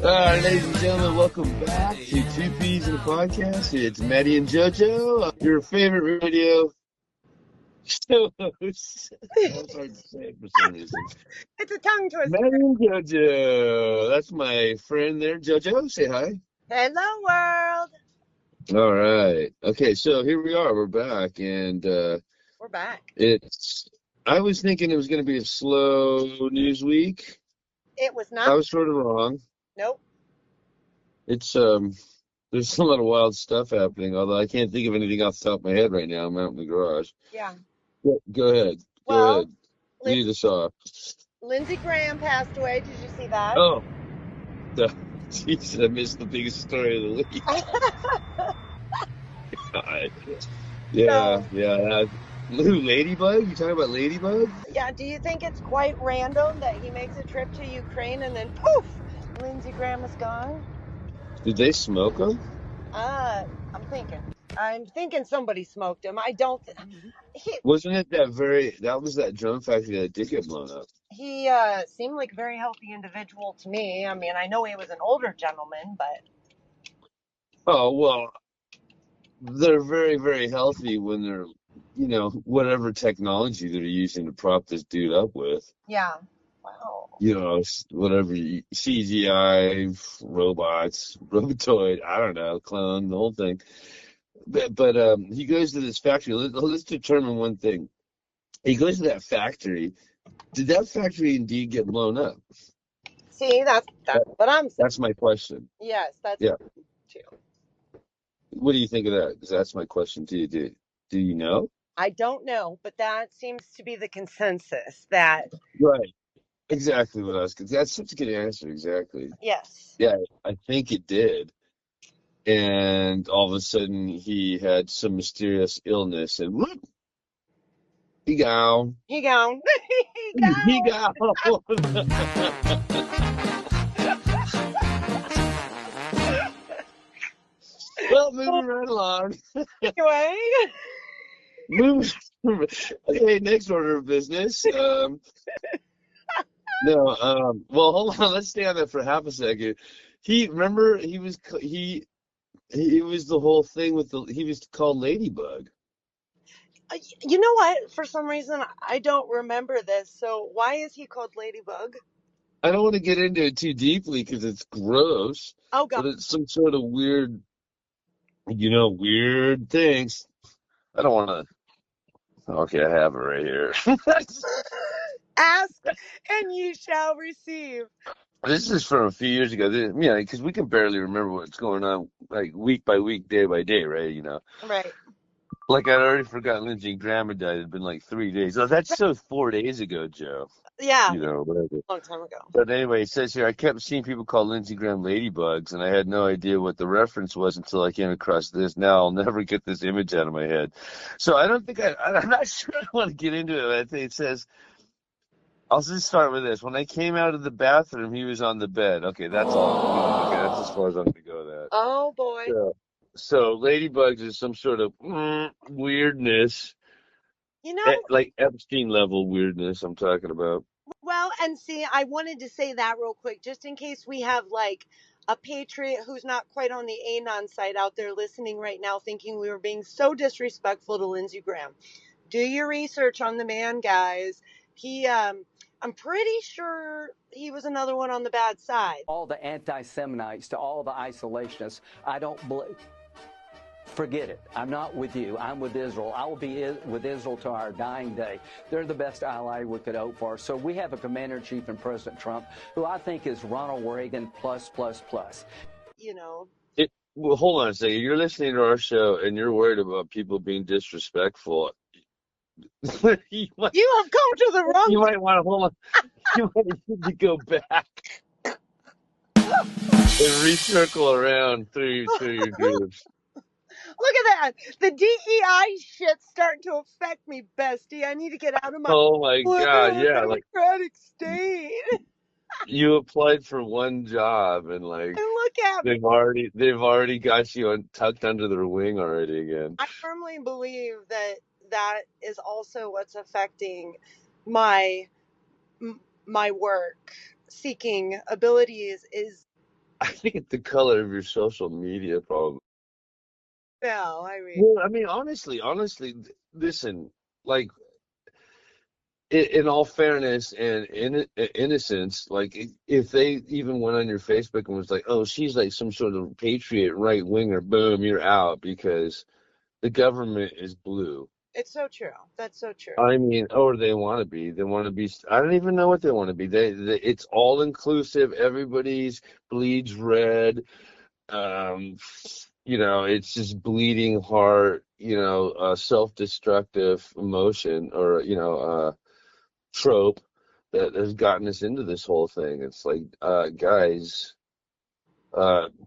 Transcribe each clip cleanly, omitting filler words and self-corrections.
Ladies and gentlemen, welcome back to Two Peas in a Podcast. It's Maddie and JoJo, your favorite radio show hosts. That's hard to say for some reason. It's a tongue twister. Maddie and JoJo. That's my friend there. JoJo, say hi. Hello, world. All right. Okay, so here we are. We're back, and We're back. I was thinking it was going to be a slow news week. It was I not. was sort of wrong. Nope. It's There's a lot of wild stuff happening, although I can't think of anything off the top of my head right now. I'm out in the garage. Yeah. Go ahead. Well, Go ahead. Lead us off. Lindsey Graham passed away. Did you see that? Oh, jeez, I missed the biggest story of the week. God. Yeah. Ladybug? You talking about Ladybug? Yeah. Do you think it's quite random that he makes a trip to Ukraine and then poof, Lindsey Graham is gone? Did they smoke him? I'm thinking somebody smoked him. I don't. Wasn't it that was that drum factory that did get blown up? He seemed like a very healthy individual to me. I mean, I know he was an older gentleman, but. Oh, well, they're very, very healthy when they're, whatever technology they're using to prop this dude up with. Yeah. Wow. Whatever, CGI, robots, Robotoid, I don't know, clone, the whole thing. But he goes to this factory. Let's determine one thing. He goes to that factory. Did that factory indeed get blown up? See, that's what I'm saying. That's my question. Yes, that's yeah. Too. What do you think of that? Because that's my question to you. Do you know? I don't know, but that seems to be the consensus that. Right. Exactly what I was. That's such a good answer. Exactly. Yes. Yeah, I think it did. And all of a sudden, he had some mysterious illness, and whoop, he gone. He gone. He gone. Well, moving right along. Anyway. Okay, next order of business. Well, hold on. Let's stay on that for half a second. He was the whole thing with he was called Ladybug. You know what? For some reason, I don't remember this. So why is he called Ladybug? I don't want to get into it too deeply because it's gross. Oh, God. But it's some sort of weird, weird things. I don't want to. Okay, I have it right here. Ask and you shall receive. This is from a few years ago. Yeah, because we can barely remember what's going on, like week by week, day by day, right? Right. Like I'd already forgotten Lindsey Graham had died. It'd been like 3 days. Oh, that's so 4 days ago, Joe. Yeah. Whatever. A long time ago. But anyway, it says here, I kept seeing people call Lindsey Graham ladybugs, and I had no idea what the reference was until I came across this. Now I'll never get this image out of my head. So I don't think I'm not sure I want to get into it. I think it says, I'll just start with this. When I came out of the bathroom, he was on the bed. Okay, that's all. Okay, that's as far as I'm going to go with that. Oh, boy. So ladybugs is some sort of weirdness. Like Epstein level weirdness I'm talking about. Well, and see, I wanted to say that real quick, just in case we have like a patriot who's not quite on the Anon side out there listening right now, thinking we were being so disrespectful to Lindsey Graham. Do your research on the man, guys. I'm pretty sure he was another one on the bad side. All the anti-Semites, to all the isolationists, I don't believe. Forget it. I'm not with you. I'm with Israel. I will be with Israel to our dying day. They're the best ally we could hope for. So we have a commander-in-chief in President Trump, who I think is Ronald Reagan plus. Well, hold on a second. You're listening to our show, and you're worried about people being disrespectful. You have come to the wrong. You might want to hold on. You might need to go back and recircle around through your groups. Look at that. The DEI shit's starting to affect me, bestie. I need to get out of my God, yeah, democratic state. You applied for one job and look at they've already got you tucked under their wing already again. I firmly believe that is also what's affecting my work seeking abilities is I think it's the color of your social media, probably. No, I mean, Well, I mean, honestly, listen, like in all fairness and innocence, like if they even went on your Facebook and was like, "Oh, she's like some sort of patriot right winger," boom, you're out because the government is blue. it's so true. That's so true. I mean, or they want to be. They want to be. I don't even know what they want to be. It's all inclusive. Everybody's bleeds red. Um, it's just bleeding heart. Self-destructive emotion, or trope that has gotten us into this whole thing. It's like, guys,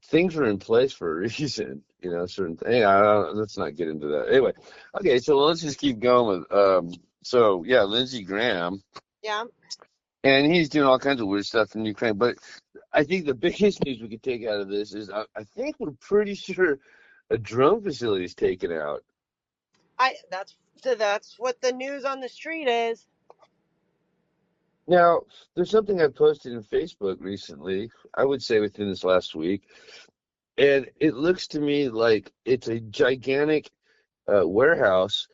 things are in place for a reason. Certain thing. Let's not get into that. Anyway, okay, so let's just keep going with. So yeah, Lindsey Graham, Yeah. and he's doing all kinds of weird stuff in Ukraine. But I think the biggest news we could take out of this is I think we're pretty sure a drone facility is taken out. That's what the news on the street is. Now, there's something I posted in Facebook recently, I would say within this last week, and it looks to me like it's a gigantic warehouse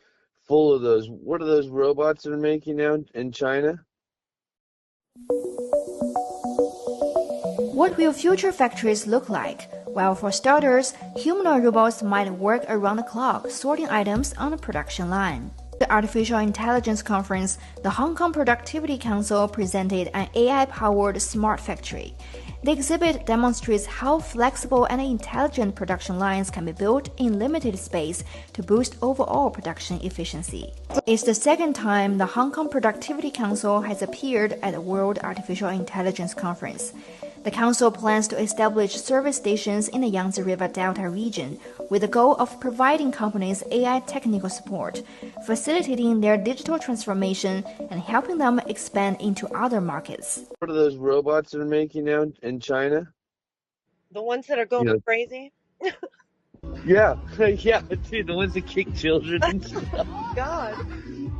full of those, what are those robots that are making now in China? What will future factories look like? Well, for starters, humanoid robots might work around the clock, sorting items on a production line. The Artificial Intelligence Conference, the Hong Kong Productivity Council presented an AI-powered smart factory. The exhibit demonstrates how flexible and intelligent production lines can be built in limited space to boost overall production efficiency. It's the second time the Hong Kong Productivity Council has appeared at the World Artificial Intelligence Conference. The council plans to establish service stations in the Yangtze River Delta region with the goal of providing companies AI technical support, facilitating their digital transformation, and helping them expand into other markets. What are those robots that are making now in China? The ones that are going crazy. Yeah, yeah, dude, the ones that kick children and stuff. God.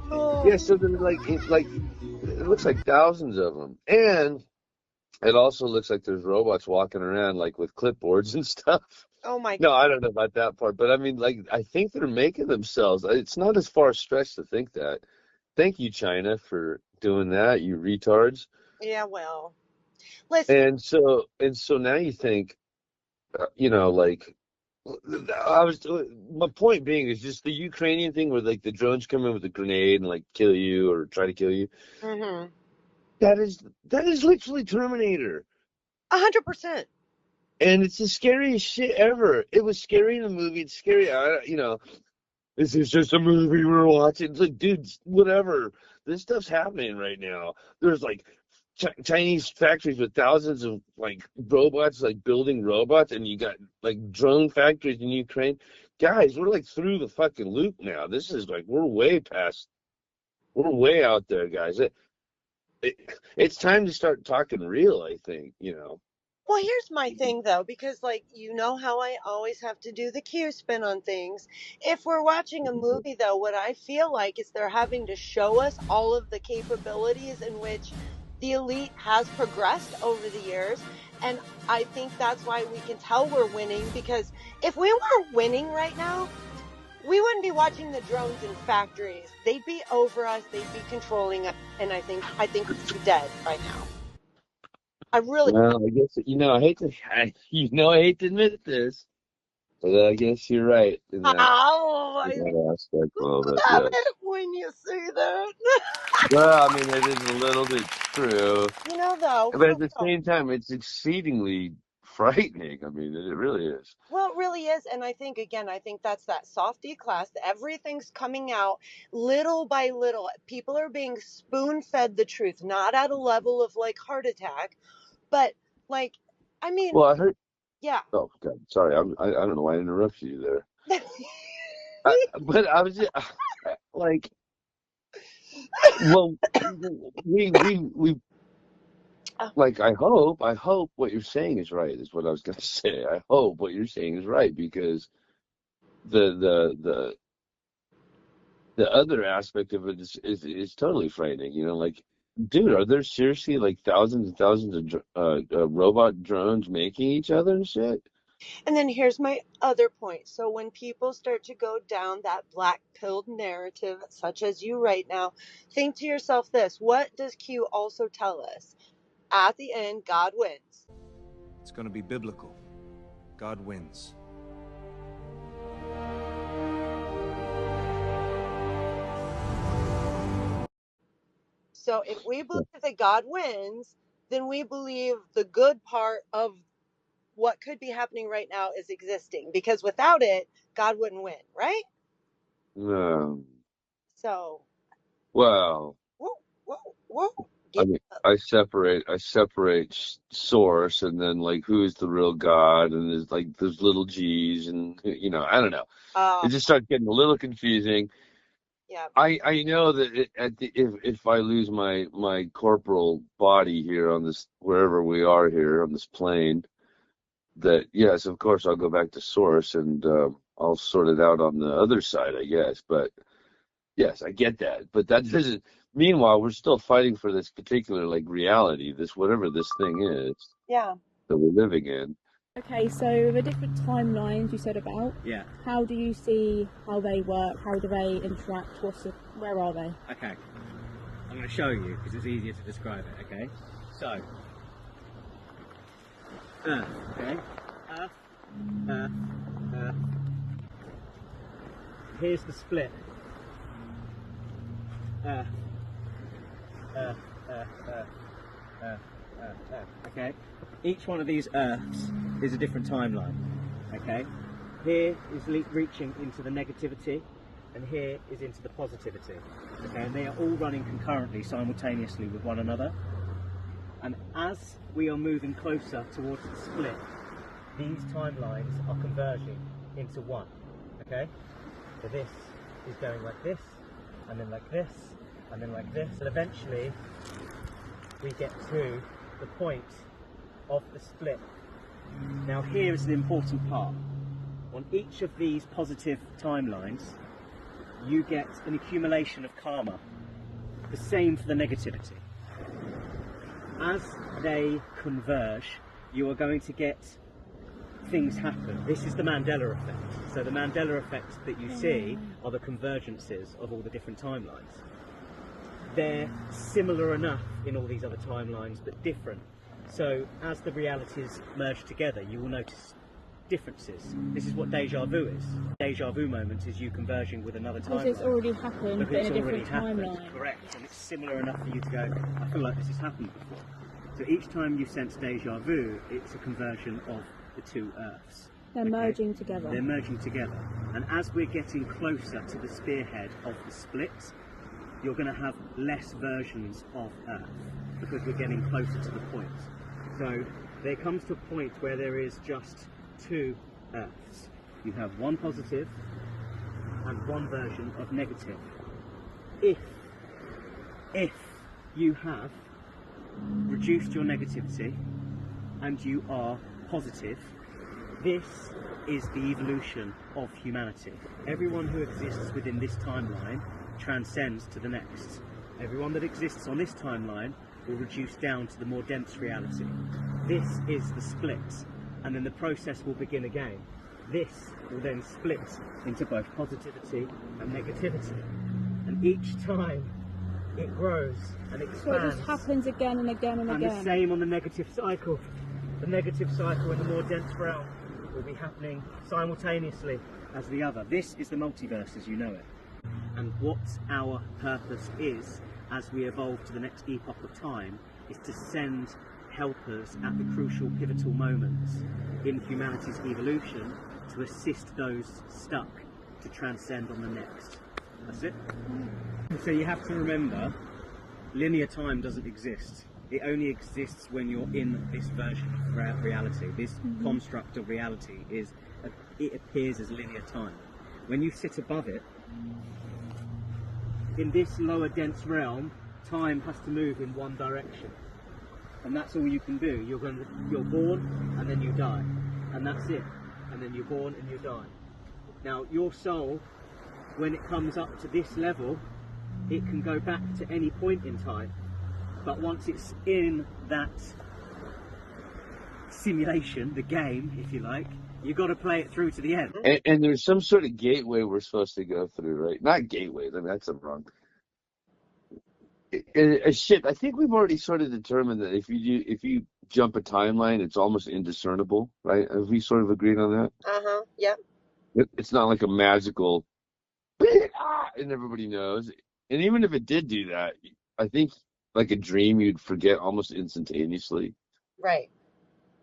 Oh. Yeah, so they're like it looks like thousands of them, and it also looks like there's robots walking around like with clipboards and stuff. Oh my God. No, I don't know about that part, but I mean, like, I think they're making themselves. It's not as far stretched to think that. Thank you, China, for doing that, you retards. Yeah, well, listen. And so now you think, like, my point being is just the Ukrainian thing where like the drones come in with a grenade and like kill you or try to kill you. Mm-hmm. That is literally Terminator. 100%. And it's the scariest shit ever. It was scary in the movie. It's scary. This is just a movie we're watching. It's like, dude, whatever. This stuff's happening right now. There's like Chinese factories with thousands of like robots, like building robots, and you got like drone factories in Ukraine. Guys, we're like through the fucking loop now. This is like we're way out there, guys. It's time to start talking real, I think. Well, here's my thing though, because like how I always have to do the Q spin on things. If we're watching a movie though, what I feel like is they're having to show us all of the capabilities in which the elite has progressed over the years. And I think that's why we can tell we're winning, because if we were winning right now, we wouldn't be watching the drones in factories. They'd be over us, they'd be controlling us, and I think we'd be dead right now. Well, I guess I hate to admit this, but I guess you're right in that, that aspect a little bit. Love Yes. it when you say that. Well, I mean, it is a little bit true, Though. but at the same time, it's exceedingly frightening. I mean, it really is. Well, it really is, and I think that's that softy class. Everything's coming out little by little. People are being spoon-fed the truth, not at a level of like heart attack, but like, I mean, Well, I heard. yeah. Oh God, sorry. I don't know why I interrupted you there. But I was just, like, well, we like, I hope what you're saying is right. Is what I was gonna say. I hope what you're saying is right, because the other aspect of it is totally frightening. Like Dude, are there seriously like thousands and thousands of robot drones making each other and shit? And then here's my other point. So when people start to go down that black pilled narrative, such as you right now, think to yourself this: what does Q also tell us? At the end, God wins. It's going to be biblical. God wins. So if we believe that God wins, then we believe the good part of what could be happening right now is existing, because without it, God wouldn't win, right? Um, So, well, whoa, whoa, whoa. I Get mean, up. I separate source and then like who's the real God, and there's like there's little G's, and I don't know. It just starts getting a little confusing. Yeah. I know that if I lose my corporal body here on this, wherever we are here on this plane, that yes, of course I'll go back to source, and I'll sort it out on the other side, I guess. But yes, I get that. But that doesn't. Meanwhile, we're still fighting for this particular like reality, this whatever this thing is Yeah. that we're living in. Okay, so the different timelines you said about. Yeah. How do you see how they work? How do they interact? Where are they? Okay. I'm going to show you because it's easier to describe it. Okay. So. Earth. Okay. Earth. Earth. Earth. Here's the split. Earth. Earth. Earth. Earth. Earth. Earth. Earth. Okay. Each one of these Earths is a different timeline. Okay. Here is reaching into the negativity, and here is into the positivity. Okay, and they are all running concurrently, simultaneously with one another. And as we are moving closer towards the split, these timelines are converging into one. Okay, so this is going like this, and then like this, and then like this, and eventually we get to the point of the split. Now here is an important part. On each of these positive timelines, you get an accumulation of karma. The same for the negativity. As they converge, you are going to get things happen. This is the Mandela effect. So the Mandela effect that you see are the convergences of all the different timelines. They're similar enough in all these other timelines, but different. So as the realities merge together, you will notice differences. This is what deja vu is. Deja vu moment is you converging with another timeline. Because it's already happened, but in a different timeline. Correct, and it's similar enough for you to go, I feel like this has happened before. So each time you sense deja vu, it's a conversion of the two Earths. They're merging together. They're merging together. And as we're getting closer to the spearhead of the split, you're going to have less versions of Earth because we're getting closer to the point. So there comes to a point where there is just two Earths. You have one positive and one version of negative. If you have reduced your negativity and you are positive, this is the evolution of humanity. Everyone who exists within this timeline transcends to the next. Everyone that exists on this timeline will reduce down to the more dense reality. This is the split, and then the process will begin again. This will then split into both positivity and negativity, and each time it grows and expands. So it just happens again and again and again. And the same on the negative cycle. The negative cycle in the more dense realm will be happening simultaneously as the other. This is the multiverse as you know it. And what our purpose is as we evolve to the next epoch of time is to send helpers at the crucial pivotal moments in humanity's evolution to assist those stuck to transcend on the next. That's it. So you have to remember, linear time doesn't exist. It only exists when you're in this version of reality. This construct of reality it appears as linear time. When you sit above it, in this lower dense realm, time has to move in one direction, and that's all you can do. You're born and then you die, and that's it. And then you're born and you die. Now your soul, when it comes up to this level, it can go back to any point in time. But once it's in that simulation, the game, if you like, you've got to play it through to the end. And there's some sort of gateway we're supposed to go through, right? Not gateway, I mean, that's wrong. Shit, I think we've already sort of determined that if you jump a timeline, it's almost indiscernible, right? Have we sort of agreed on that? Yep. It's not like a magical, and everybody knows. And even if it did do that, I think like a dream, you'd forget almost instantaneously. Right.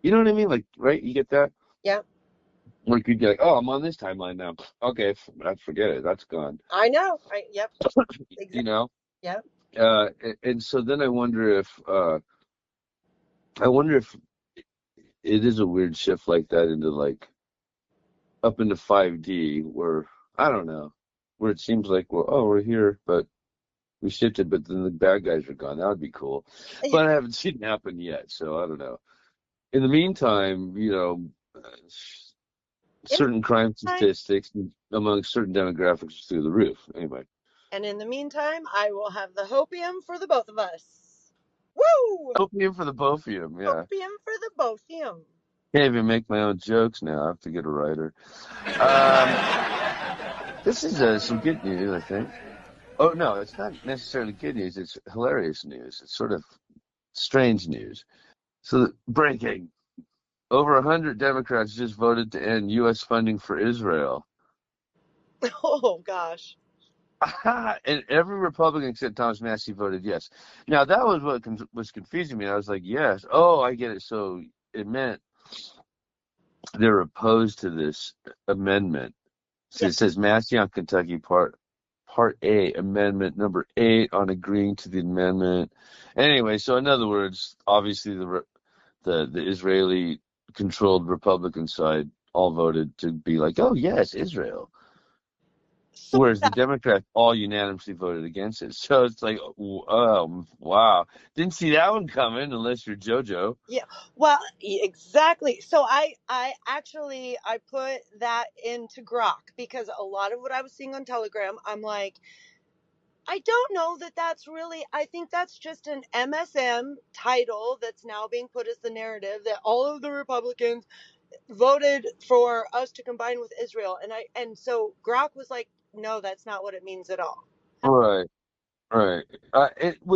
You know what I mean? Like, right? You get that? Yep. Like you'd be like, oh, I'm on this timeline now. Okay, forget it. That's gone. I know. Yep. Exactly. You know? Yep. And so then I wonder if it is a weird shift like that into like up into 5D where I don't know, where it seems like we're here, but we shifted, but then the bad guys are gone. That would be cool, but I haven't seen it happen yet, so I don't know. In the meantime, certain crime statistics among certain demographics are through the roof. Anyway. And in the meantime, I will have the hopium for the both of us. Woo! Opium for the bofium, yeah. Opium for the bofium. Can't even make my own jokes now. I have to get a writer. This is some good news, I think. Oh, no, it's not necessarily good news. It's hilarious news. It's sort of strange news. So, breaking. Over 100 Democrats just voted to end U.S. funding for Israel. Oh, gosh. And every Republican except Thomas Massie voted yes. Now, that was what was confusing me. I was like, yes. Oh, I get it. So it meant they're opposed to this amendment. So It says Massie on Kentucky Part A, Amendment number 8 on agreeing to the amendment. Anyway, so in other words, obviously the Israeli-controlled Republican side all voted to be like, oh, yes, Israel. Whereas the Democrats all unanimously voted against it. So it's like, oh, wow. Didn't see that one coming unless you're JoJo. Yeah, well, exactly. So I put that into Grok because a lot of what I was seeing on Telegram, I'm like, I don't know that that's really, I think that's just an MSM title that's now being put as the narrative that all of the Republicans voted for us to combine with Israel. And so Grok was like, no, that's not what it means at all. Right.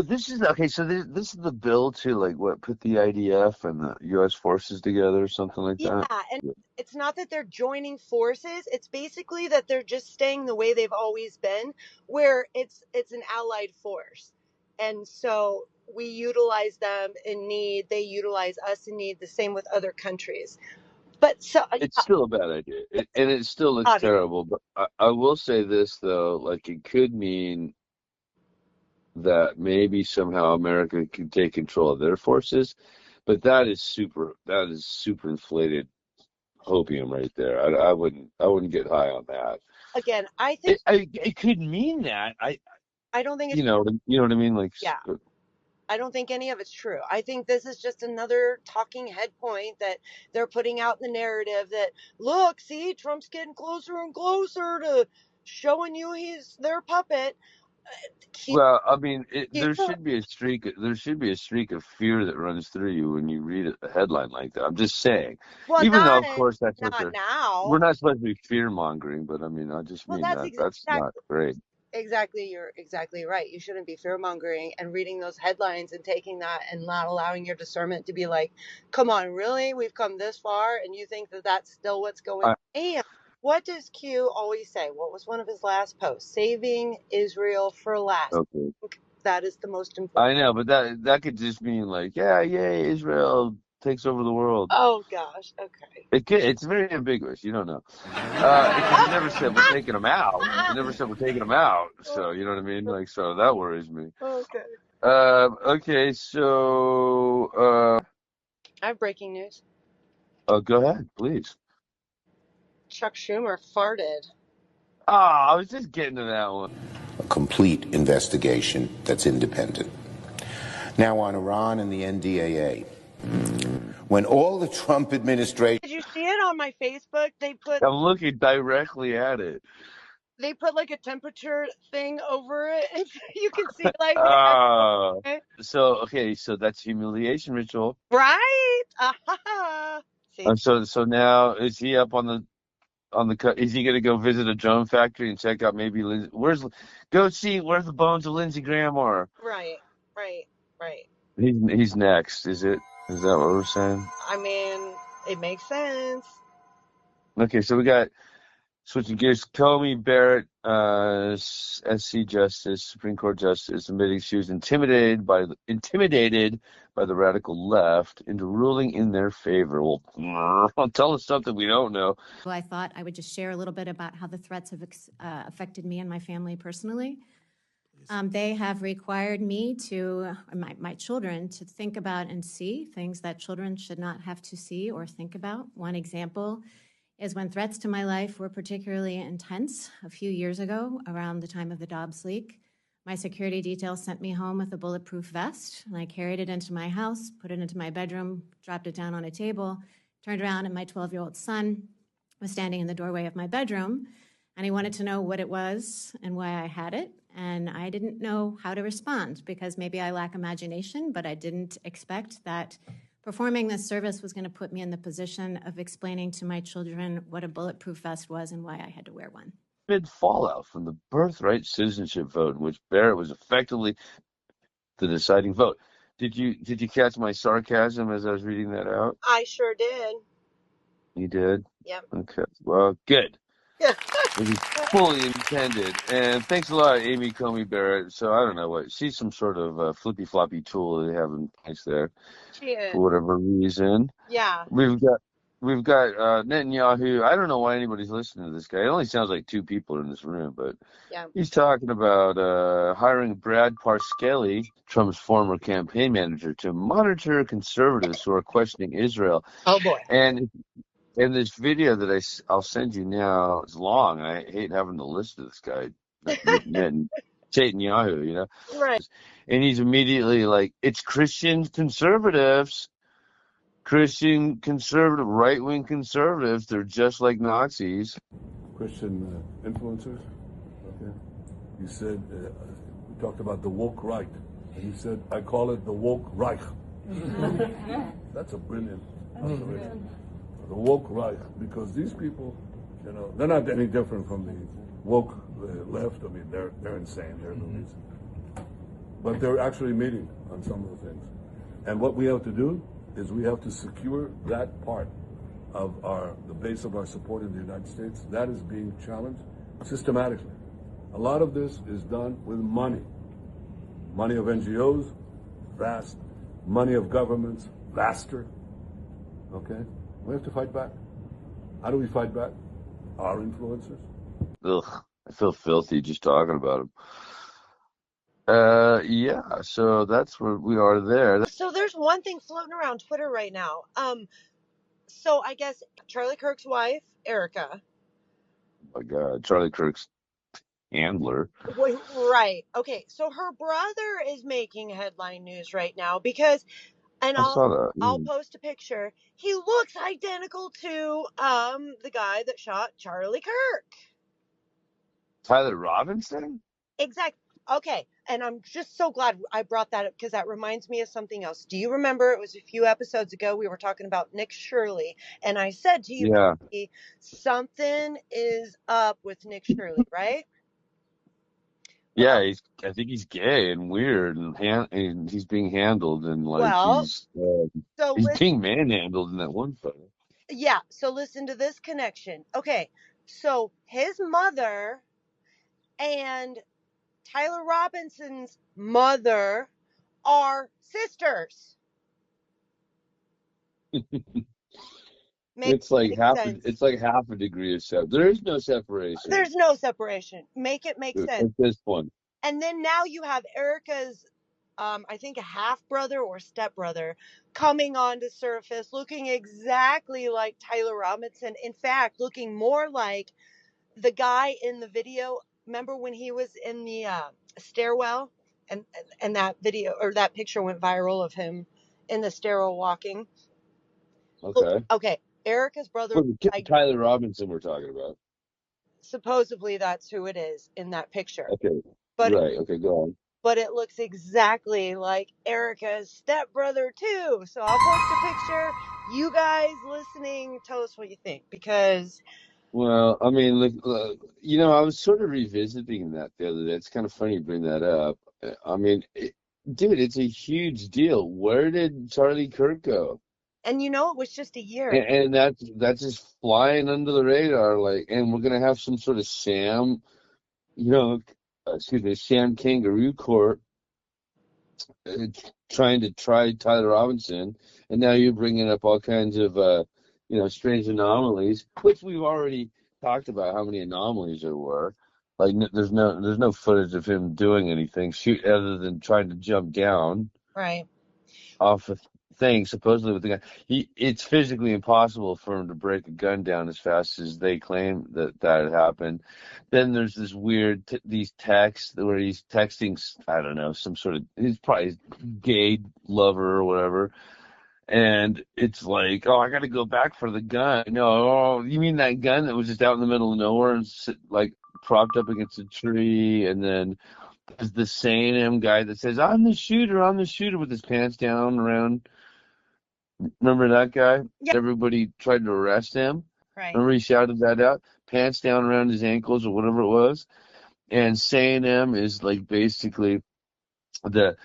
This is okay. So this is the bill to like put the IDF and the U.S. forces together, or something like that. Yeah, and it's not that they're joining forces. It's basically that they're just staying the way they've always been, where it's an allied force, and so we utilize them in need. They utilize us in need. The same with other countries. But so it's still a bad idea, and it still looks terrible. But I will say this though, like it could mean that maybe somehow America can take control of their forces, but that is super inflated hopium right there. I wouldn't get high on that. Again, I think it could mean that. I don't think it's you know what I mean. Like yeah. I don't think any of it's true. I think this is just another talking head point that they're putting out in the narrative that, look, see, Trump's getting closer and closer to showing you he's their puppet. Well, I mean, there should be a streak of fear that runs through you when you read a headline like that. I'm just saying. Well, even though, of course, that's not what now. We're not supposed to be fear mongering, but I mean, I just mean that's not great. Exactly, you're exactly right. You shouldn't be fear mongering and reading those headlines and taking that and not allowing your discernment to be like, come on, really? We've come this far, and you think that that's still what's going on? And what does Q always say? What was one of his last posts? Saving Israel for last. Okay. That is the most important. I know, but that could just mean like, yay, Israel takes over the world. Oh gosh, okay. It's very ambiguous. You don't know. It never said we're taking them out. It never said we're taking them out. So you know what I mean? Like, so that worries me. Okay. Okay. So. I have breaking news. Oh, go ahead, please. Chuck Fumer farted. I was just getting to that one. A complete investigation that's independent. Now on Iran and the NDAA. When all the Trump administration... Did you see it on my Facebook? I'm looking directly at it. They put like a temperature thing over it, and you can see like... So that's humiliation ritual. Right? See, So now is he up on the is he gonna go visit a drone factory and check out maybe go see where the bones of Lindsey Graham are? right, right, right. He's next. Is that what we're saying? I mean, it makes sense. Okay, so we got switching gears. Comey Barrett, SC Justice, Supreme Court Justice, admitting she was intimidated by the radical left into ruling in their favor. Well, tell us something we don't know. Well, I thought I would just share a little bit about how the threats have affected me and my family personally. They have required me my children to think about and see things that children should not have to see or think about. One example is when threats to my life were particularly intense a few years ago, around the time of the Dobbs leak. My security detail sent me home with a bulletproof vest, and I carried it into my house, put it into my bedroom, dropped it down on a table, turned around, and my 12-year-old son was standing in the doorway of my bedroom, and he wanted to know what it was and why I had it. And I didn't know how to respond because maybe I lack imagination, but I didn't expect that performing this service was going to put me in the position of explaining to my children what a bulletproof vest was and why I had to wear one. Fallout from the birthright citizenship vote, in which Barrett was effectively the deciding vote. Did you catch my sarcasm as I was reading that out? I sure did. You did? Yep. Okay. Well, good. It was fully intended. And thanks a lot, Amy Comey Barrett. So I don't know what she's some sort of flippy floppy tool they have in place there. She is. For whatever reason. Yeah. We've got Netanyahu. I don't know why anybody's listening to this guy. It only sounds like two people in this room, but yeah. He's talking about hiring Brad Parscale, Trump's former campaign manager, to monitor conservatives who are questioning Israel. Oh boy! And this video that I'll send you now is long. I hate having to listen to this guy, Netanyahu, you know. Right. And he's immediately like, "It's Christian conservatives." Christian conservative, right-wing conservatives, they're just like Nazis. Christian influencers. Okay. You said, we talked about the woke right, and you said, I call it the woke Reich. That's a brilliant observation. The woke Reich, because these people, you know, they're not any different from the woke left. I mean, they're insane, they're movies. But they're actually meeting on some of the things. And what we have to do is we have to secure that part of the base of our support in the United States. That is being challenged systematically. A lot of this is done with money. Money of NGOs, vast. Money of governments, vaster. Okay? We have to fight back. How do we fight back? Our influencers. Ugh, I feel filthy just talking about them. Yeah, so that's where we are there. So there's one thing floating around Twitter right now. So I guess Charlie Kirk's wife, Erica. Oh my God, Charlie Kirk's handler. Wait, right. Okay, so her brother is making headline news right now because, and I'll post a picture. He looks identical to the guy that shot Charlie Kirk. Tyler Robinson? Exactly. Okay, and I'm just so glad I brought that up because that reminds me of something else. Do you remember it was a few episodes ago we were talking about Nick Shirley, and I said to you, yeah, something is up with Nick Shirley, right? Yeah, I think he's gay and weird, and he's being handled, and like he's being manhandled in that one photo. Yeah, so listen to this connection. Okay, so his mother and Tyler Robinson's mother are sisters. It's like half a degree of separation. There is no separation. There's no separation. Make it make sense. At this point. And then now you have Erica's, I think a half brother or stepbrother coming on to surface, looking exactly like Tyler Robinson. In fact, looking more like the guy in the video. Remember when he was in the stairwell, and that video or that picture went viral of him in the stairwell walking. Okay. Okay. Erica's brother. Tyler Robinson we're talking about. Supposedly that's who it is in that picture. Okay. But right. Okay. Go on. but it looks exactly like Erica's stepbrother too. So I'll post a picture. You guys listening, tell us what you think, because Well, I mean, I was sort of revisiting that the other day. It's kind of funny you bring that up. I mean, dude, it's a huge deal. Where did Charlie Kirk go? and it was just a year. And that's just flying under the radar, like, and we're gonna have some sort of sham, you know, sham kangaroo court uh, trying to try Tyler Robinson, and now you're bringing up all kinds of, strange anomalies, which we've already talked about how many anomalies there were. Like, there's no footage of him doing anything, shoot, other than trying to jump down Right. off a thing, supposedly with the gun. It's physically impossible for him to break a gun down as fast as they claim that had happened. Then there's this weird these texts where he's texting, I don't know, some sort of, he's probably gay lover or whatever, and it's like, oh, I got to go back for the gun. No, oh, you mean that gun that was just out in the middle of nowhere and like propped up against a tree? And then there's the same guy that says, I'm the shooter with his pants down around. Remember that guy? Yeah. Everybody tried to arrest him. Right. Remember he shouted that out? Pants down around his ankles or whatever it was. And saying him is like basically the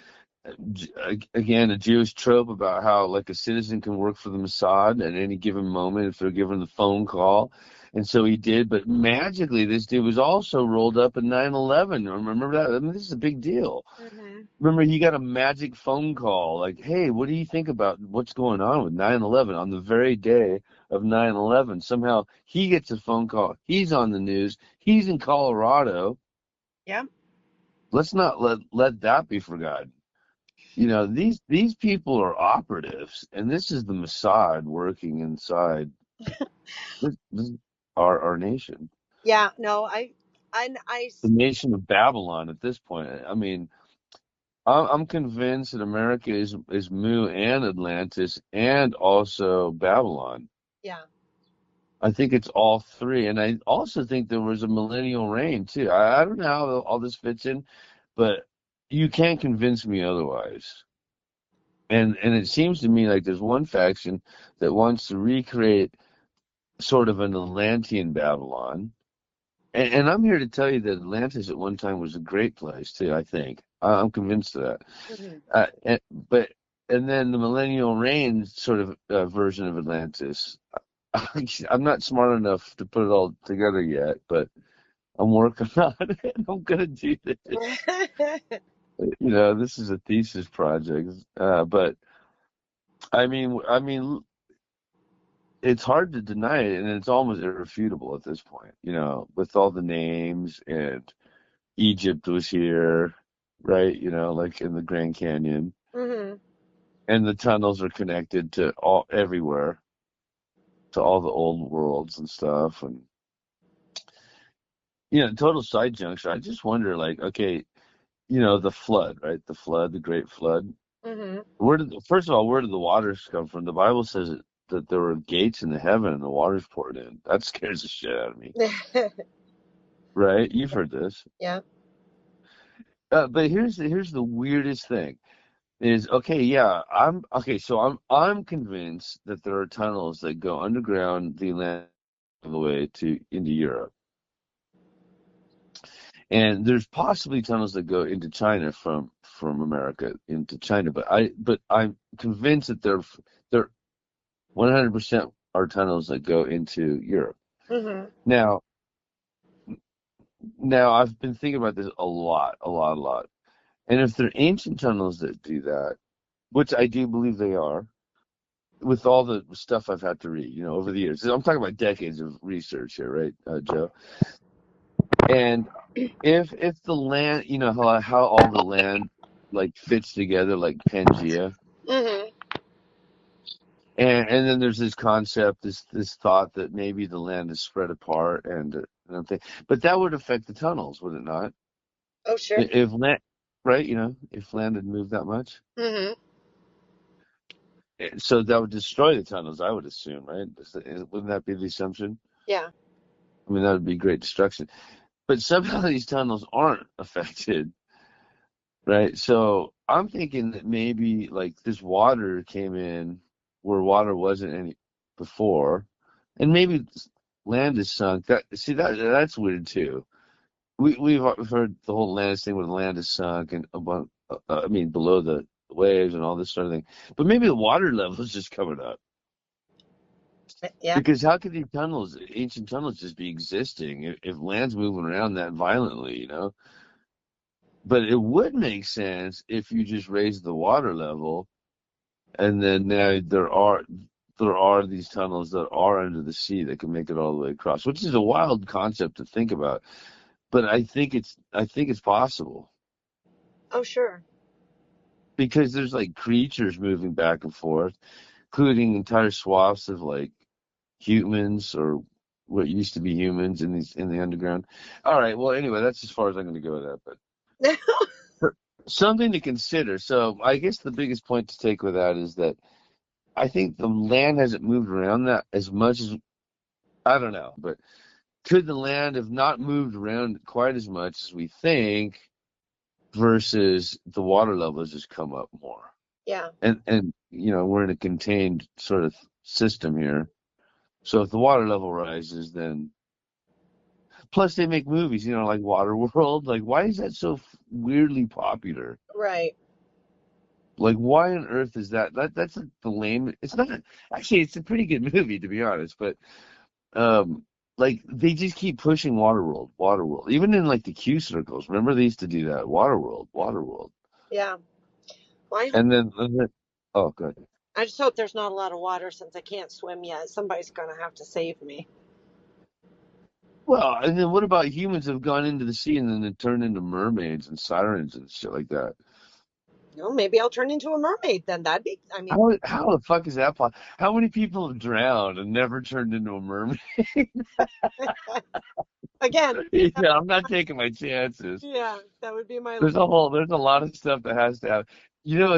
again a Jewish trope about how like a citizen can work for the Mossad at any given moment if they're given the phone call. And so he did, but magically this dude was also rolled up in 9/11. Remember that? I mean, this is a big deal. Mm-hmm. Remember, he got a magic phone call like, hey, what do you think about what's going on with 9/11 on the very day of 9/11? Somehow he gets a phone call. He's on the news. He's in Colorado. Yeah. Let's not let that be forgotten. These people are operatives, and this is the Mossad working inside this our nation. Yeah. No, The nation of Babylon at this point. I mean, I'm convinced that America is Mu and Atlantis and also Babylon. Yeah. I think it's all three, and I also think there was a millennial reign too. I don't know how all this fits in, but you can't convince me otherwise. And it seems to me like there's one faction that wants to recreate sort of an Atlantean Babylon. And I'm here to tell you that Atlantis at one time was a great place too. I think I'm convinced of that. Mm-hmm. And then the millennial reign sort of version of Atlantis. I'm not smart enough to put it all together yet, but I'm working on it. I'm gonna do this. This is a thesis project, but I mean, it's hard to deny it, and it's almost irrefutable at this point. With all the names, and Egypt was here, right? Like in the Grand Canyon, Mm-hmm. and the tunnels are connected to everywhere, to all the old worlds and stuff, and total side juncture. I just wonder, like, okay, the flood, right? The Great Flood. Mm-hmm. First of all, where did the waters come from? The Bible says that there were gates in the heaven and the waters poured in. That scares the shit out of me. Right? You've heard this. Yeah. But here's the weirdest thing is, okay, yeah, so I'm convinced that there are tunnels that go underground the Atlantic all the way into Europe. And there's possibly tunnels that go into China from America into China, but I'm convinced that they're 100% are tunnels that go into Europe. Mm-hmm. Now I've been thinking about this a lot. And if they're ancient tunnels that do that, which I do believe they are, with all the stuff I've had to read, over the years. I'm talking about decades of research here, right, Joe? And if the land, how all the land like fits together like Pangea. Mm-hmm. And then there's this concept, this thought that maybe the land is spread apart, and but that would affect the tunnels, would it not? Oh, sure. If land, right? If land had moved that much, Mm-hmm. so that would destroy the tunnels, I would assume, right? Wouldn't that be the assumption? Yeah. I mean, that would be great destruction. But somehow these tunnels aren't affected. right? So I'm thinking that maybe like this water came in where water wasn't any before, and maybe land is sunk. That's weird too. We've heard the whole land thing where the land is sunk and above, I mean below the waves and all this sort of thing. But maybe the water level is just coming up. Yeah. Because how could these ancient tunnels, just be existing if land's moving around that violently, you know? But it would make sense if you just raise the water level, and then now there are these tunnels that are under the sea that can make it all the way across, which is a wild concept to think about. But I think it's possible Oh, sure. because there's like creatures moving back and forth, including entire swaths of like humans or what used to be humans in the underground. All right. Well, anyway, that's as far as I'm going to go with that. But something to consider. So I guess the biggest point to take with that is that I think the land hasn't moved around that as much as I don't know, but could the land have not moved around quite as much as we think versus the water level has just come up more? Yeah. And we're in a contained sort of system here. So if the water level rises, then plus they make movies, like Waterworld. Like, why is that so weirdly popular? Right. Like, why on earth is that's like the lame? It's not actually. It's a pretty good movie, to be honest. But like they just keep pushing Waterworld, Waterworld. Even in like the Q circles, remember they used to do that, Waterworld, Waterworld. Yeah. Well, And then oh, good. I just hope there's not a lot of water since I can't swim yet. Somebody's gonna have to save me. Well, and then what about humans have gone into the sea and then they turned into mermaids and sirens and shit like that? Maybe I'll turn into a mermaid then. That'd be. I mean, How the fuck is that possible? How many people have drowned and never turned into a mermaid? again. Yeah, I'm not taking my chances. Yeah, that would be my. There's a lot of stuff that has to happen.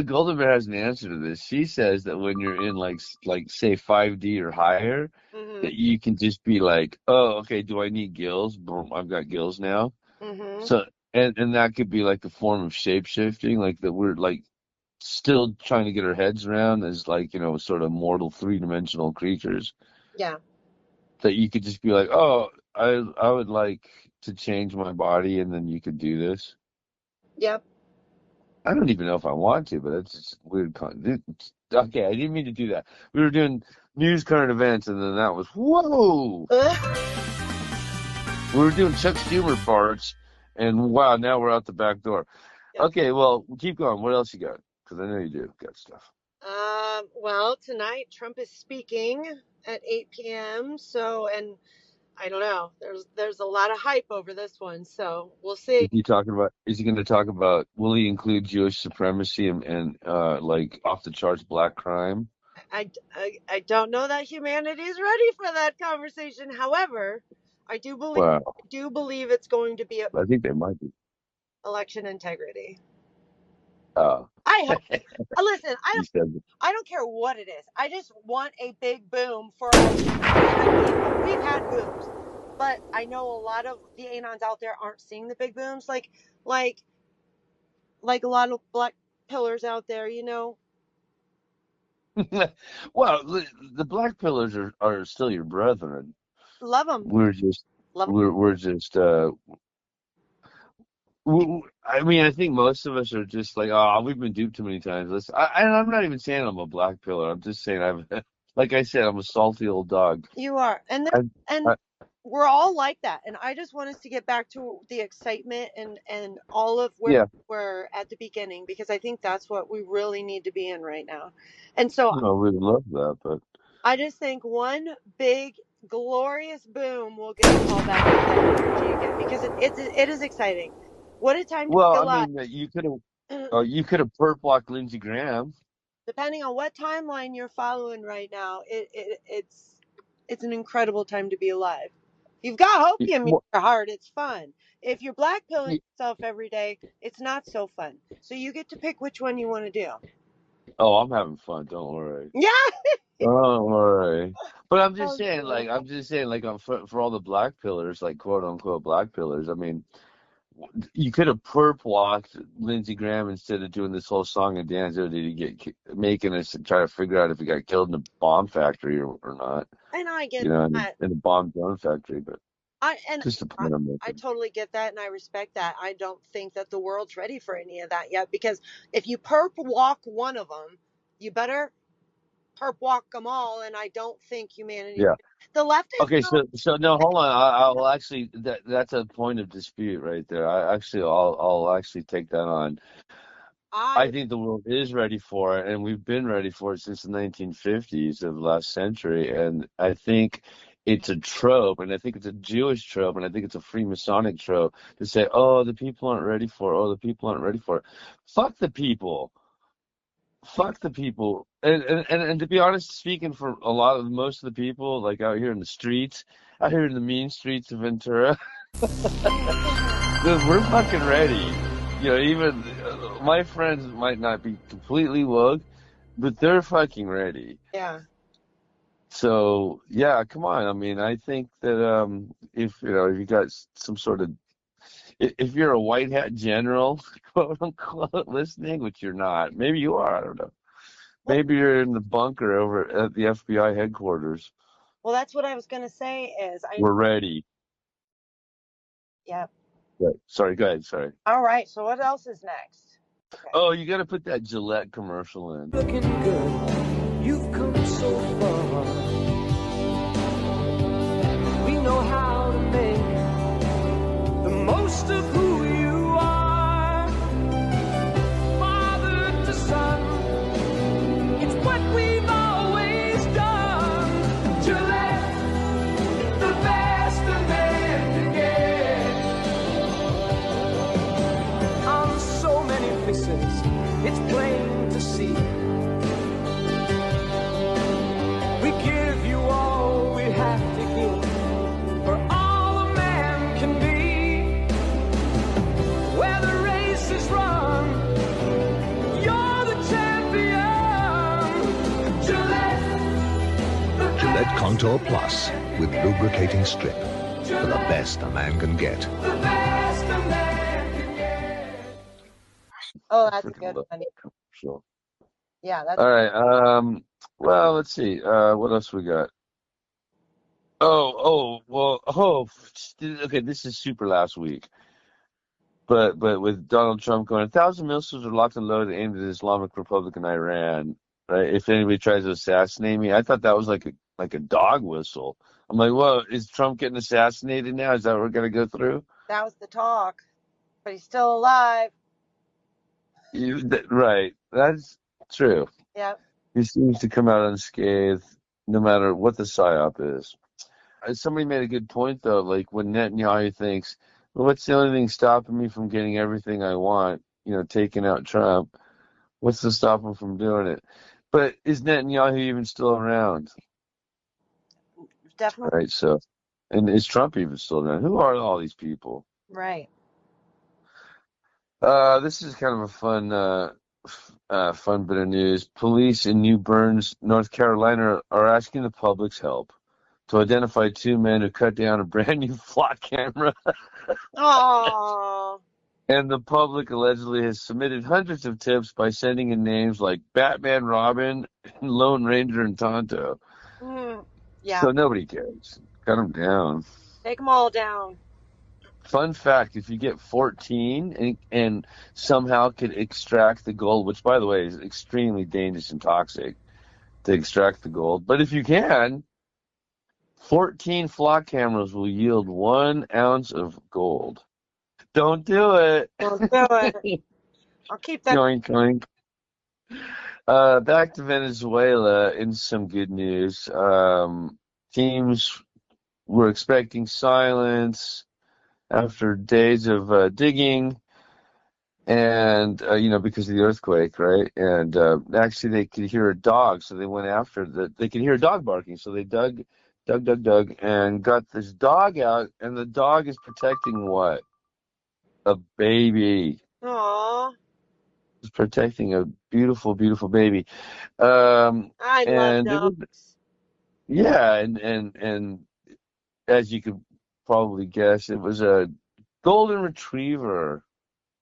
Golden Bear has an answer to this. She says that when you're in like say 5D or higher, Mm-hmm. that you can just be like, oh, okay, do I need gills? Boom, I've got gills now. Mm-hmm. So and that could be like a form of shape shifting, like that we're like still trying to get our heads around as like, sort of mortal 3-dimensional creatures. Yeah. That you could just be like, oh, I would like to change my body, and then you could do this. Yep. I don't even know if I want to, but it's just weird. Okay, I didn't mean to do that. We were doing news, current events, and then that was whoa. We were doing Chuck Fumer parts, and wow, now we're out the back door. Yep. Okay, well, keep going. What else you got? Because I know you do got stuff. Well, tonight Trump is speaking at 8 p.m. So, and I don't know. There's a lot of hype over this one, so we'll see. Is he going to talk about? Will he include Jewish supremacy and like off the charts black crime? I don't know that humanity is ready for that conversation. However, I do believe it's going to be I think they might be. Election integrity. Oh. I hope. Listen, I don't care what it is. I just want a big boom for all these people. We've had booms, but I know a lot of the anons out there aren't seeing the big booms, like a lot of black pillars out there, Well, the black pillars are still your brethren. Love them. We're just I mean, I think most of us are just like, oh, we've been duped too many times. I'm not even saying I'm a black pillar. I'm just saying like I said, I'm a salty old dog. You are, and we're all like that. And I just want us to get back to the excitement and all of where we're at the beginning, because I think that's what we really need to be in right now. And so I really love that, but I just think one big glorious boom will get us all back to that energy again, because it is exciting. What a time to be alive. I mean, you could have perp walked Lindsey Graham. Depending on what timeline you're following right now, it's an incredible time to be alive. If you've got hope in your heart, it's fun. If you're black pilling yourself every day, it's not so fun. So you get to pick which one you want to do. Oh, I'm having fun. Don't worry. Yeah. Don't worry. But I'm just saying, like, for all the black pillars, like quote unquote black pillars. I mean, you could have perp walked Lindsey Graham instead of doing this whole song and dance to making us try to figure out if he got killed in a bomb factory or not. And I get You know, that. in a bomb drone factory, but And just a point I'm I making. totally get that, and I respect that. I don't think that the world's ready for any of that yet, because if you perp walk one of them, you better perp walk them all. And I don't think humanity, Yeah. the left has Okay, no. so no, hold on. I'll actually that's a point of dispute right there. I'll actually take that on. I I think the world is ready for it, and we've been ready for it since the 1950s of last century. And I think it's a trope, and I think it's a Jewish trope, and I think it's a Freemasonic trope to say, "Oh, the people aren't ready for it. Oh, the people aren't ready for it." Fuck the people. Fuck the people. And to be honest, speaking for most of the people, like out here in the streets, out here in the mean streets of Ventura, dude, we're fucking ready. You know, even my friends might not be completely woke, but they're fucking ready. yeah. So yeah, come on. I mean, I think that if you got some sort of if you're a white hat general, quote unquote, listening, which you're not, maybe you are. I don't know. Maybe you're in the bunker over at the FBI headquarters. Well, that's what I was gonna say. We're ready. Yeah. Right. Sorry, go ahead. Sorry. All right. So what else is next? Okay. Oh, you got to put that Gillette commercial in. Looking good, you've come so far. We know how to make the most of who you are. Father to son, it's what we've always done. Gillette, the best a man can get. On so many faces, it's plain to see. We give you all we have to give, for all a man can be. Where the race is run, you're the champion. Gillette Contour Plus with lubricating strip for the best a man can get. The best a man can get. Oh, that's a good one. Sure. Yeah, that's All right. Well, let's see. What else we got? Okay. This is super last week, but with Donald Trump going, 1,000 missiles are locked and loaded aimed at the Islamic Republic in Iran. Right? If anybody tries to assassinate me, I thought that was like a dog whistle. I'm like, whoa, is Trump getting assassinated now? Is that what we're gonna go through? that was the talk, but he's still alive. Right. That's true. Yep. He seems to come out unscathed, no matter what the psyop is. Somebody made a good point though. Like when Netanyahu thinks, "Well, what's the only thing stopping me from getting everything I want? Taking out Trump. What's to stop him from doing it?" But is Netanyahu even still around? Definitely. Right. So, and is Trump even still around? Who are all these people? Right. This is kind of a fun bit of news. Police in New Bern, North Carolina, are asking the public's help to identify two men who cut down a brand new flock camera. Oh. And the public allegedly has submitted hundreds of tips by sending in names like Batman, Robin, and Lone Ranger, and Tonto. Yeah. So nobody cares. Cut them down. Take them all down. Fun fact, if you get 14 and somehow could extract the gold, which, by the way, is extremely dangerous and toxic to extract the gold, but if you can, 14 flock cameras will yield 1 ounce of gold. Don't do it. Don't do it. I'll keep that. Yoink, yoink. Back to Venezuela in some good news. Teams were expecting silence after days of digging and, because of the earthquake, right? And actually they could hear a dog, so they went after they could hear a dog barking, so they dug, and got this dog out, and the dog is protecting what? A baby. Aww. It's protecting a beautiful, beautiful baby. I love dogs. Yeah, and as you could probably guess, it was a Golden Retriever.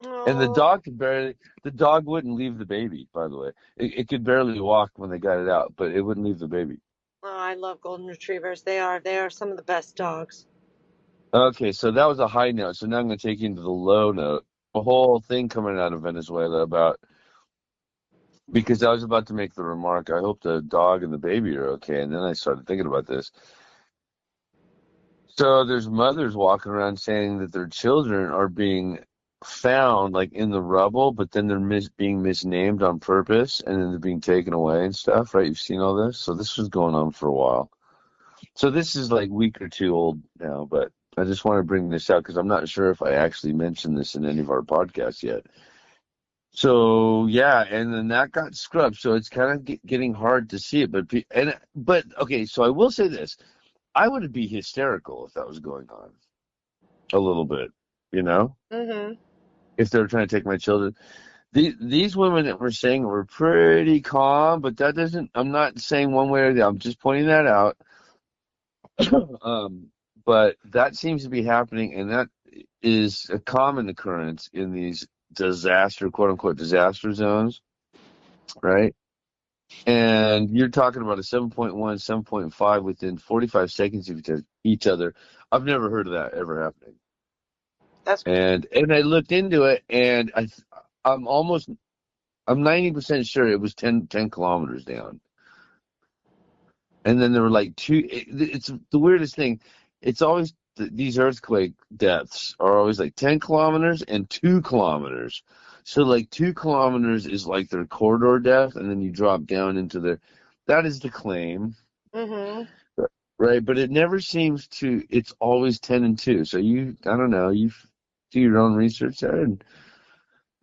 And the Oh, dog the dog wouldn't leave the baby, by the way. It could barely walk when they got it out, but it wouldn't leave the baby. I love golden retrievers. They are some of the best dogs. Okay, so that was a high note. So now I'm going to take you into the low note. A whole thing coming out of Venezuela about, because I was about to make the remark, I hope the dog and the baby are okay. And then I started thinking about this. So there's mothers walking around saying that their children are being found like in the rubble, but then they're being misnamed on purpose, and then they're being taken away and stuff, right? You've seen all this? So this was going on for a while. So this is like a week or two old now, but I just want to bring this out because I'm not sure if I actually mentioned this in any of our podcasts yet. So yeah, and then that got scrubbed, so it's kind of getting hard to see it. But okay, so I will say this: I would be hysterical if that was going on a little bit, you know, Mm-hmm. if they were trying to take my children. These women that were saying were pretty calm, but that doesn't. I'm not saying one way or the other. I'm just pointing that out. But that seems to be happening, and that is a common occurrence in these quote unquote disaster zones, right? And you're talking about a 7.1, 7.5 within 45 seconds of each other. I've never heard of that ever happening. And I looked into it, and I'm 90% sure it was 10 kilometers down. And then there were like it's the weirdest thing. It's always these earthquake depths are always like 10 kilometers and 2 kilometers. So like 2 kilometers is like their corridor depth, and then you drop down into that is the claim. Mm-hmm. Right, but it never seems to, it's always 10 and 2. So I don't know, you do your own research there and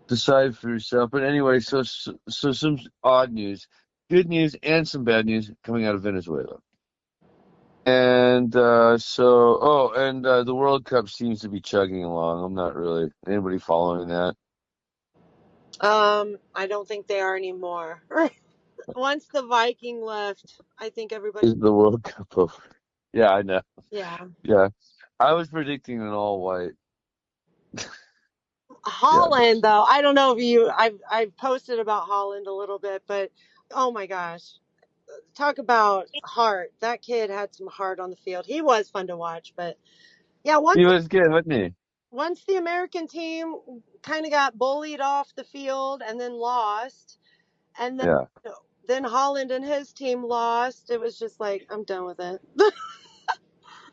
decide for yourself. But anyway, so some odd news, good news, and some bad news coming out of Venezuela. And the World Cup seems to be chugging along. I'm not really anybody following that. I don't think they are anymore. Once the Viking left, I think everybody. Is the World Cup over? Yeah, I know. Yeah. Yeah, I was predicting an all white. Holland, though, I don't know if I've posted about Holland a little bit, but oh my gosh, talk about heart. That kid had some heart on the field. He was fun to watch, but yeah, He was good, wasn't he? once the American team kind of got bullied off the field and then lost, and then Holland and his team lost, it was just like, I'm done with it.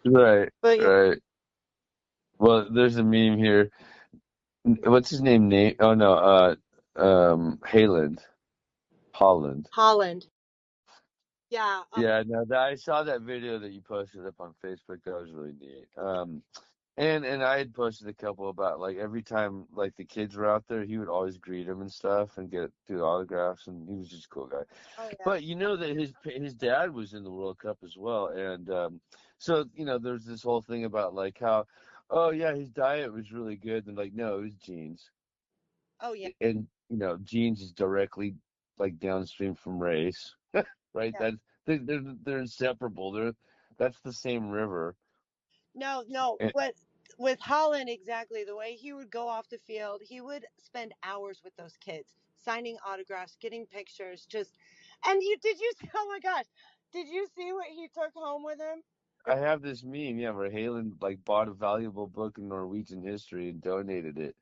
Right, But yeah, right. Well, there's a meme here. What's his name? Oh no, Holland. Holland. Yeah. Yeah, no, I saw that video that you posted up on Facebook. That was really neat. And I had posted a couple about like every time like the kids were out there, he would always greet them and stuff and do autographs, and he was just a cool guy. Oh, yeah. But you know that his dad was in the World Cup as well, and so there's this whole thing about like how, oh yeah, his diet was really good, and like no, it was genes. Oh yeah. And genes is directly like downstream from race, right? Yeah. They're inseparable. That's the same river. No, but with Holland, exactly the way he would go off the field, he would spend hours with those kids, signing autographs, getting pictures, and oh my gosh, did you see what he took home with him? I have this meme, yeah, where Halen like bought a valuable book in Norwegian history and donated it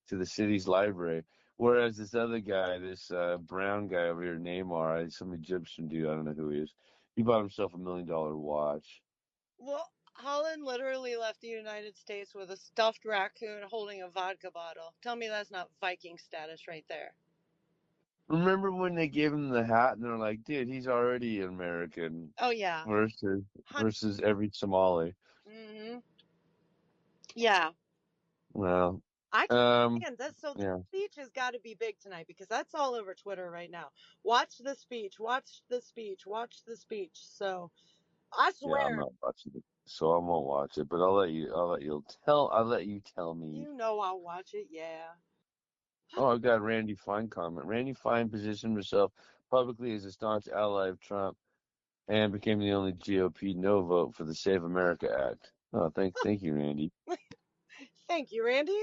to the city's library. Whereas this other guy, this brown guy over here, Neymar, some Egyptian dude, I don't know who he is, he bought himself $1 million watch. Well, Holland literally left the United States with a stuffed raccoon holding a vodka bottle. Tell me that's not Viking status right there. Remember when they gave him the hat and they're like, dude, he's already American. Oh yeah. Versus every Somali. Mm-hmm. Yeah. Well, I can't stand this. So yeah. the speech has got to be big tonight because that's all over Twitter right now. Watch the speech. Watch the speech. Watch the speech. So I swear. Yeah, I'm not watching it, so I won't watch it. But I'll let you tell me. You know I'll watch it. Yeah. Oh, I've got Randy Fine comment. Randy Fine positioned herself publicly as a staunch ally of Trump and became the only GOP no vote for the Save America Act. Oh, thank you, Randy. Thank you, Randy.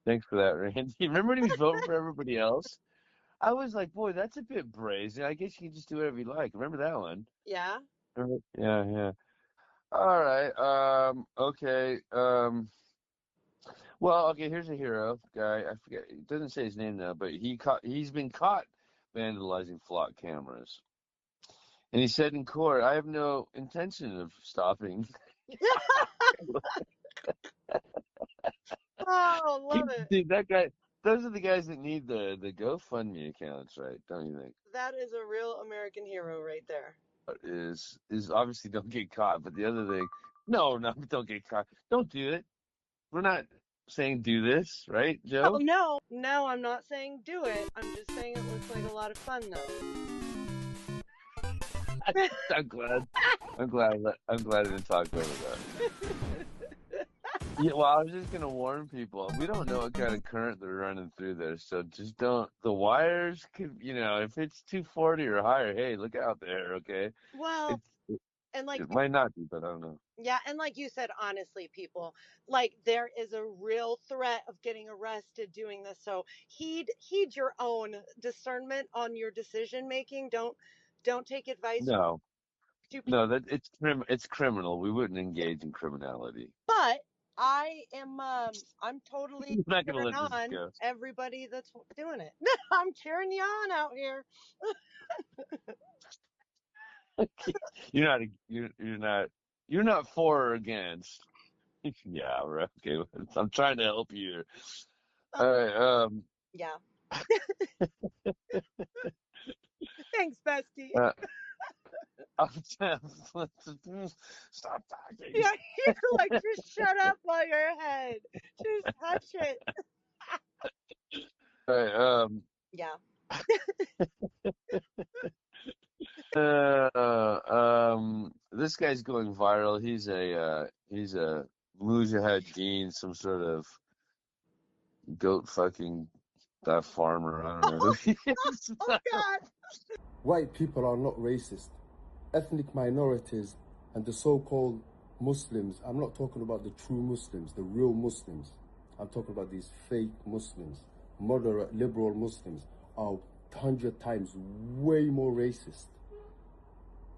Thanks for that, Randy. Remember when he was voting for everybody else? I was like, boy, that's a bit brazen. I guess you can just do whatever you like. Remember that one? Yeah. Yeah, yeah. All right. Okay. Well, okay, here's a hero guy. I forget. It doesn't say his name now, but he's been caught vandalizing flock cameras. And he said in court, I have no intention of stopping. Oh, love it. Dude, that guy, those are the guys that need the GoFundMe accounts, right? Don't you think? That is a real American hero right there. Is obviously don't get caught, but the other thing, no, don't get caught. Don't do it. We're not saying do this, right, Oh, Joe? no, I'm not saying do it. I'm just saying it looks like a lot of fun, though. I'm glad I didn't talk over that. Yeah, well, I was just gonna warn people. We don't know what kind of current they're running through there, so just don't. The wires could, if it's 240 or higher, hey, look out there, okay? Well, and like It might not be, but I don't know. yeah, and like you said, honestly, people, like there is a real threat of getting arrested doing this. So heed your own discernment on your decision making. Don't take advice No, from no, that it's criminal. We wouldn't engage in criminality. But I'm totally We're not gonna cheering let this on go. everybody that's doing it. I'm cheering you on out here. You're not for or against. Yeah, right. Okay. I'm trying to help you here. All right. Yeah. Thanks, bestie. Stop talking. Yeah, he's like, just shut up while you're ahead. Just hush it. All right. Yeah. This guy's going viral. He's a mujahideen, some sort of goat fucking farmer. I don't know who he is. Oh God. White people are not racist. Ethnic minorities and the so-called Muslims, I'm not talking about the true Muslims, the real Muslims. I'm talking about these fake Muslims, moderate liberal Muslims, are 100 times way more racist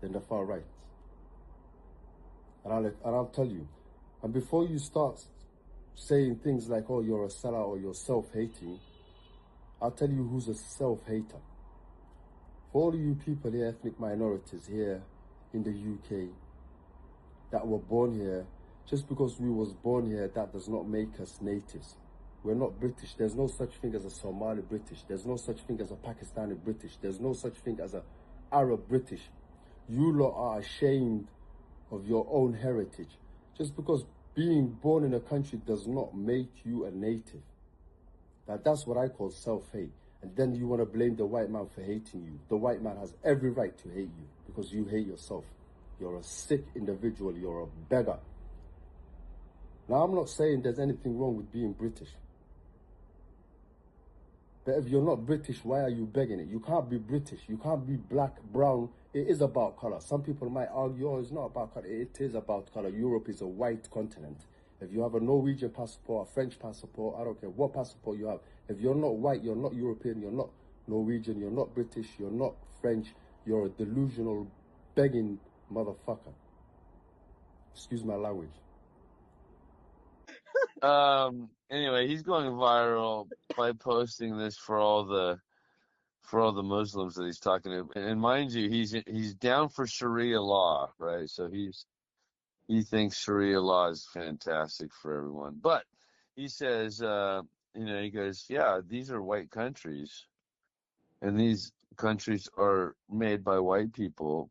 than the far right. And I'll tell you, and before you start saying things like, oh, you're a sellout or you're self-hating, I'll tell you who's a self-hater. For all of you people here, ethnic minorities here in the UK that were born here, just because we was born here, that does not make us natives. We're not British. There's no such thing as a Somali British. There's no such thing as a Pakistani British. There's no such thing as a Arab British. You lot are ashamed of your own heritage. Just because being born in a country does not make you a native. That's what I call self-hate. And then you want to blame the white man for hating you. The white man has every right to hate you because you hate yourself. You're a sick individual. You're a beggar. Now, I'm not saying there's anything wrong with being British. But if you're not British, why are you begging it? You can't be British. You can't be black, brown. It is about color. Some people might argue, oh, it's not about color. It is about color. Europe is a white continent. If you have a Norwegian passport, a French passport, I don't care what passport you have. If you're not white, you're not European, you're not Norwegian, you're not British, you're not French, you're a delusional, begging motherfucker. Excuse my language. Anyway, he's going viral by posting this for all the Muslims that he's talking to. And mind you, he's down for Sharia law, right? So he thinks Sharia law is fantastic for everyone. But he says, he goes, yeah, these are white countries. And these countries are made by white people.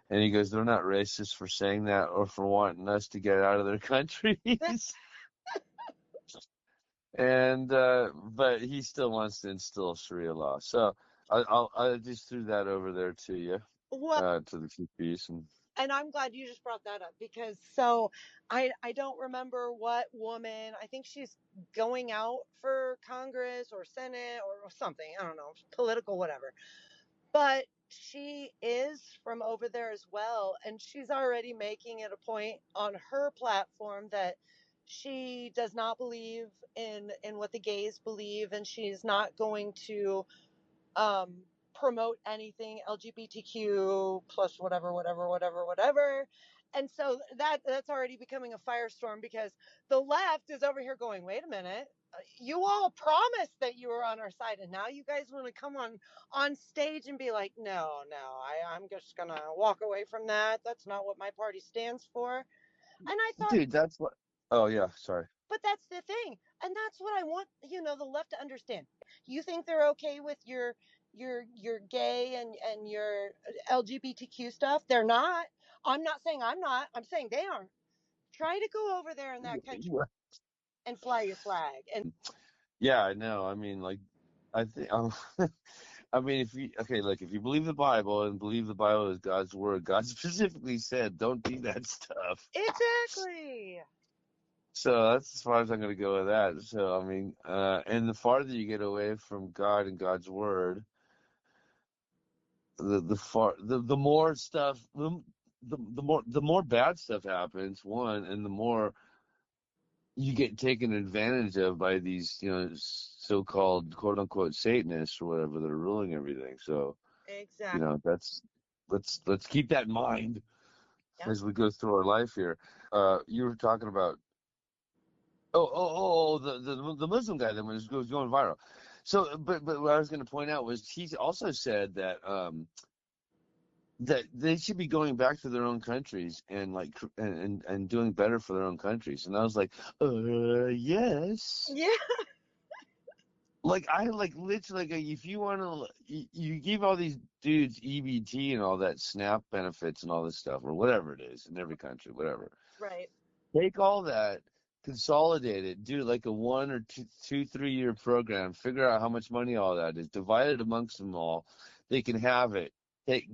And he goes, they're not racist for saying that or for wanting us to get out of their countries. And, but he still wants to instill Sharia law. So I just threw that over there to you, to the piece. And I'm glad you just brought that up because so I don't remember what woman, I think she's going out for Congress or Senate or something. I don't know, political, whatever. But she is from over there as well. And she's already making it a point on her platform that She does not believe in what the gays believe, and she's not going to promote anything LGBTQ plus whatever. And so that's already becoming a firestorm, because the left is over here going, wait a minute, you all promised that you were on our side, and now you guys want to come on stage and be like, no, I'm just gonna walk away from that. That's not what my party stands for. And I thought, Dude, that's what. Oh yeah, sorry. but that's the thing, and that's what I want, the left to understand. You think they're okay with your gay and your LGBTQ stuff? They're not. I'm not saying I'm not. I'm saying they aren't. Try to go over there in that country and fly your flag. And Yeah, I know. I mean, like, I think. I mean, if you believe the Bible and believe the Bible is God's word, God specifically said, don't do that stuff. Exactly. So that's as far as I'm going to go with that. So, I mean, and the farther you get away from God and God's word, the more stuff, the more bad stuff happens, one, and the more you get taken advantage of by these, so-called quote unquote Satanists or whatever that are ruling everything. So, exactly. Let's keep that in mind as we go through our life here. You were talking about the Muslim guy that was going viral. So, but what I was going to point out was he also said that that they should be going back to their own countries and and doing better for their own countries. And I was like, yes. Yeah. Literally, if you want to, you give all these dudes EBT and all that SNAP benefits and all this stuff, or whatever it is in every country, whatever. Right. Take all that, consolidate it, do like a 1 or 2, 3 year program, figure out how much money all that is, divide it amongst them all. They can have it.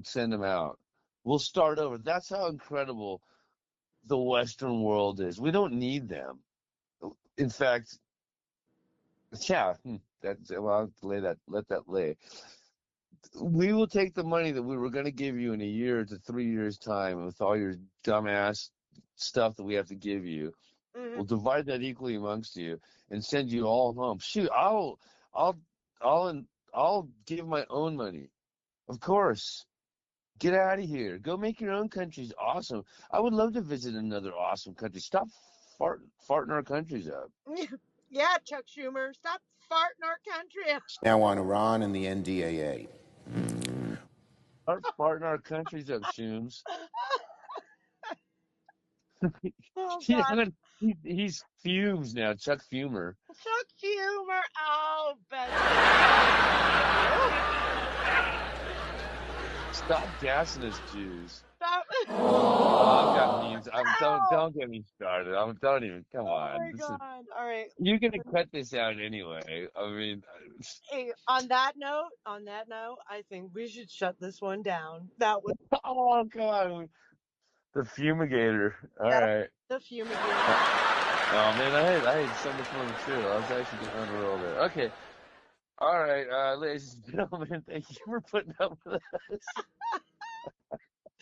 Send them out. We'll start over. That's how incredible the Western world is. We don't need them. In fact, yeah, I'll let that lay. We will take the money that we were going to give you in a year to 3 years time with all your dumbass stuff that we have to give you. Mm-hmm. We'll divide that equally amongst you and send you all home. Shoot, I'll give my own money. Of course. Get out of here. Go make your own countries awesome. I would love to visit another awesome country. Stop farting our countries up. Yeah, Chuck Fumer. Stop farting our country up. Now on Iran and the NDAA. Start farting our countries up, Shooms. Oh, God. He's Fumes now, Chuck Fumer. Chuck Fumer. Oh, best. Stop gassing us, Jews. Stop. Oh, I've got memes. Don't get me started. Don't even. Come on. Oh my God. All right. You're gonna cut this out anyway. I mean. Hey, on that note, I think we should shut this one down. That was. Oh, come on. The fumigator. All right. The fumigator. Oh man, I had so much fun too. I was actually getting on a roll there. Okay. All right, ladies and gentlemen, thank you for putting up with us.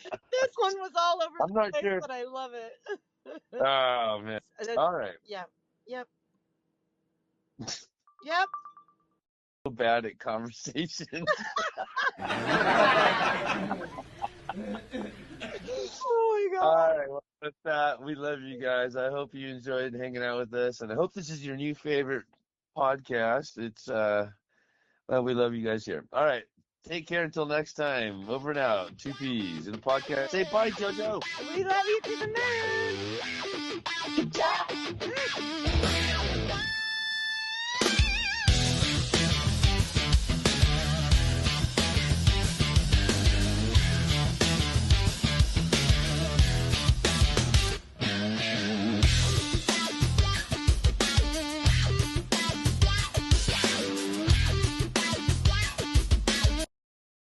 This one was all over I'm the not place, sure. but I love it. Oh man. All right. Yep. So bad at conversations. Oh my God. All right, well, with that, we love you guys. I hope you enjoyed hanging out with us, and I hope this is your new favorite podcast. It's well, we love you guys here. All right, take care until next time. Over and out. 2 P's in the podcast. Say bye, JoJo. We love you to the moon.